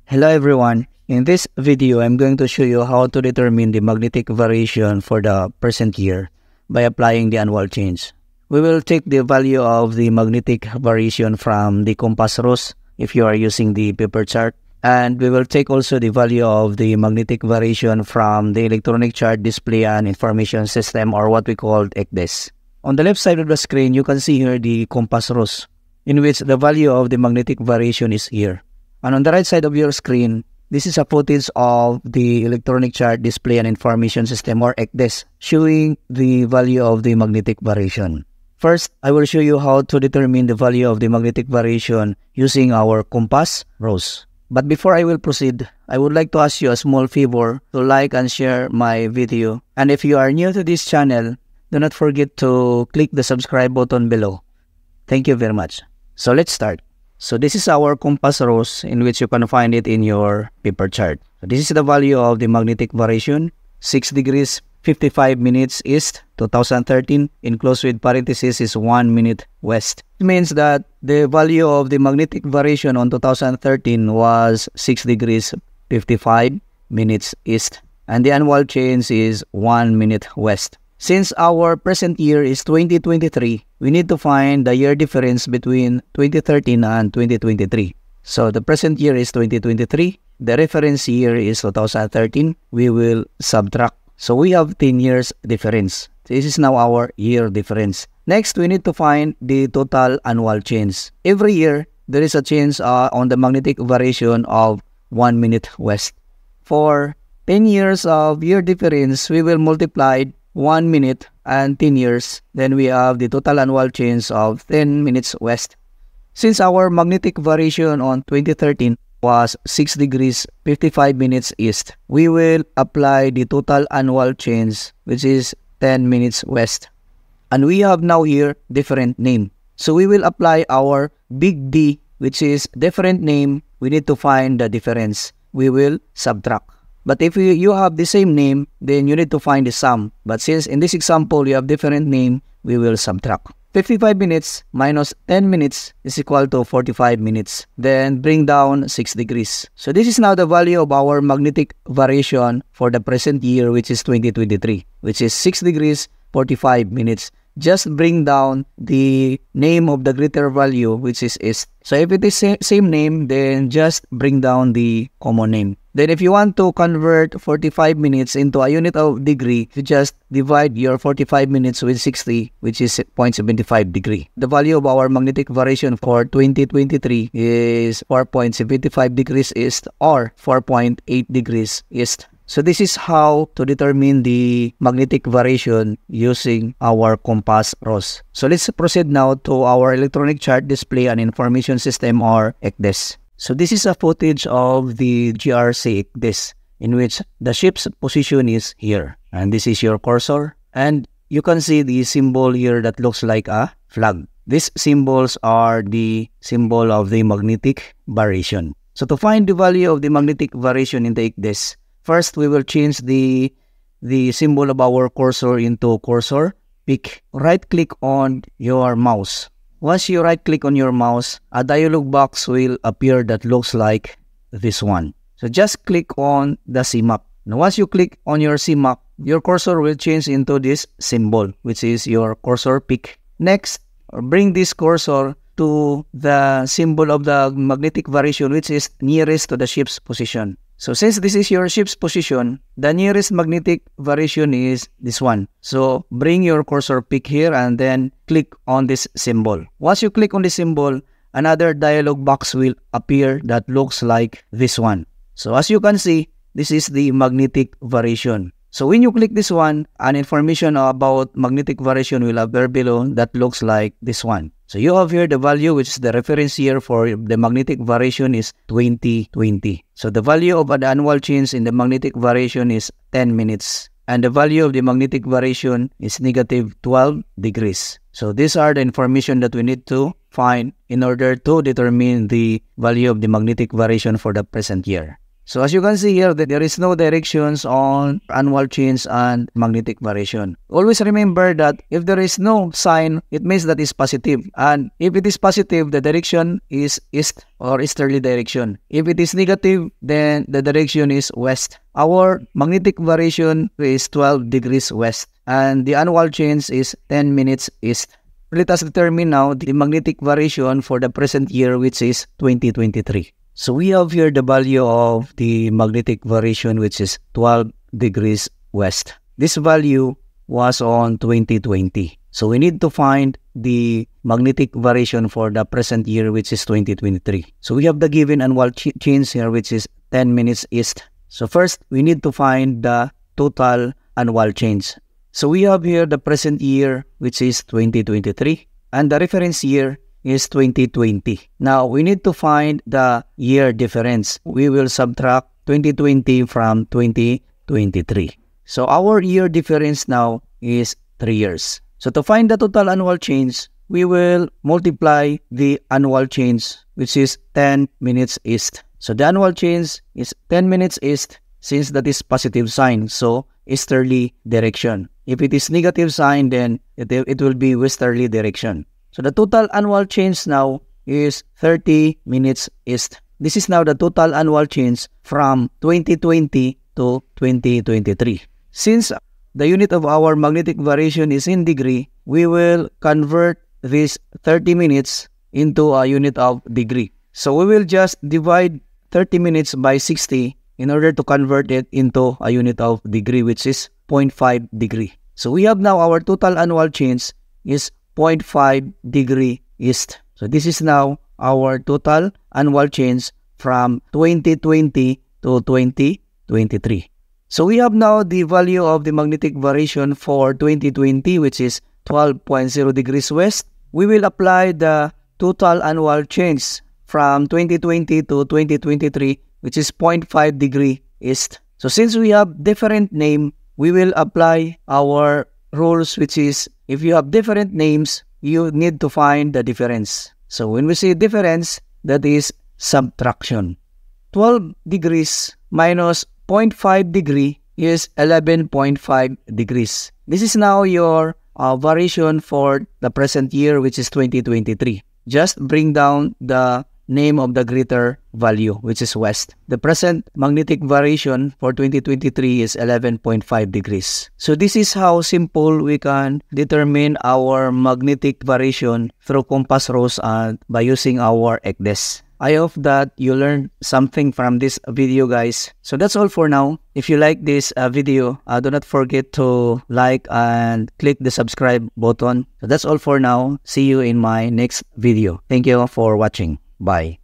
Hello everyone. In this video, I'm going to show you how to determine the magnetic variation for the present year by applying the annual change. We will take the value of the magnetic variation from the compass rose if you are using the paper chart, and we will take also the value of the magnetic variation from the electronic chart display and information system, or what we call ECDIS. On the left side of the screen, you can see here the compass rose, in which the value of the magnetic variation is here. And on the right side of your screen, this is a footage of the electronic chart display and information system, or ECDIS, showing the value of the magnetic variation. First, I will show you how to determine the value of the magnetic variation using our compass rose. But before I will proceed, I would like to ask you a small favor to like and share my video. And if you are new to this channel, do not forget to click the subscribe button below. Thank you very much. So let's start. So this is our compass rose, in which you can find it in your paper chart. So this is the value of the magnetic variation, 6 degrees 55 minutes east, 2013, enclosed with parentheses is 1 minute west. It means that the value of the magnetic variation on 2013 was 6 degrees 55 minutes east, and the annual change is 1 minute west. Since our present year is 2023, we need to find the year difference between 2013 and 2023. So the present year is 2023. The reference year is 2013. We will subtract. So we have 10 years difference. This is now our year difference. Next, we need to find the total annual change. Every year, there is a change on the magnetic variation of 1 minute west. For 10 years of year difference, we will multiply 1 minute and 10 years, then we have the total annual change of 10 minutes west. Since our magnetic variation on 2013 was 6 degrees 55 minutes east, we will apply the total annual change, which is 10 minutes west. And we have now here different name. So we will apply our big D, which is different name. We need to find the difference. We will subtract. But if you have the same name, then you need to find the sum. But since in this example you have different name, we will subtract. 55 minutes minus 10 minutes is equal to 45 minutes. Then bring down 6 degrees. So this is now the value of our magnetic variation for the present year, which is 2023, which is 6 degrees 45 minutes. Just bring down the name of the greater value, which is east. So if it is same name, then just bring down the common name. Then if you want to convert 45 minutes into a unit of degree, you just divide your 45 minutes with 60, which is 0.75 degree. The value of our magnetic variation for 2023 is 4.75 degrees east, or 4.8 degrees east. So this is how to determine the magnetic variation using our compass rose. So let's proceed now to our electronic chart display and information system, or ECDIS. So this is a footage of the GRC ECDIS, in which the ship's position is here. And this is your cursor. And you can see the symbol here that looks like a flag. These symbols are the symbol of the magnetic variation. So to find the value of the magnetic variation in the ECDIS, first, we will change the symbol of our cursor into cursor pick. Right-click on your mouse. Once you right-click on your mouse, a dialog box will appear that looks like this one. So just click on the CMAP. Now, once you click on your CMAP, your cursor will change into this symbol, which is your cursor pick. Next, bring this cursor to the symbol of the magnetic variation, which is nearest to the ship's position. So since this is your ship's position, the nearest magnetic variation is this one. So bring your cursor pick here and then click on this symbol. Once you click on the symbol, another dialog box will appear that looks like this one. So as you can see, this is the magnetic variation. So when you click this one, an information about magnetic variation will appear below that looks like this one. So you have here the value, which is the reference year for the magnetic variation is 2020. So the value of the annual change in the magnetic variation is 10 minutes. And the value of the magnetic variation is negative 12 degrees. So these are the information that we need to find in order to determine the value of the magnetic variation for the present year. So as you can see here, that there is no directions on annual change and magnetic variation. Always remember that if there is no sign, it means that it's positive. And if it is positive, the direction is east or easterly direction. If it is negative, then the direction is west. Our magnetic variation is 12 degrees west and the annual change is 10 minutes east. Let us determine now the magnetic variation for the present year, which is 2023. So we have here the value of the magnetic variation, which is 12 degrees west. This value was on 2020. So we need to find the magnetic variation for the present year, which is 2023. So we have the given annual change here, which is 10 minutes east. So first, we need to find the total annual change. So we have here the present year, which is 2023, and the reference year is 2020. Now, we need to find the year difference. We will subtract 2020 from 2023. So our year difference now is 3 years. So to find the total annual change, we will multiply the annual change, which is 10 minutes east. So the annual change is 10 minutes east, since that is positive sign, so easterly direction. If it is negative sign, then it will be westerly direction. So the total annual change now is 30 minutes east. This is now the total annual change from 2020 to 2023. Since the unit of our magnetic variation is in degree, we will convert this 30 minutes into a unit of degree. So we will just divide 30 minutes by 60 in order to convert it into a unit of degree, which is 0.5 degree. So we have now our total annual change is 0.5 degree east. So this is now our total annual change from 2020 to 2023. So we have now the value of the magnetic variation for 2020, which is 12.0 degrees west. We will apply the total annual change from 2020 to 2023, which is 0.5 degree east. So since we have different name, we will apply our rules, which is if you have different names, you need to find the difference. So when we say difference, that is subtraction. 12 degrees minus 0.5 degree is 11.5 degrees. This is now your variation for the present year, which is 2023. Just bring down the name of the greater value, which is west. The present magnetic variation for 2023 is 11.5 degrees. So this is how simple we can determine our magnetic variation through compass rose and by using our ECDIS. I hope that you learned something from this video, guys. So that's all for now. If you like this video, do not forget to like and click the subscribe button. So that's all for now. See you in my next video. Thank you for watching. Bye.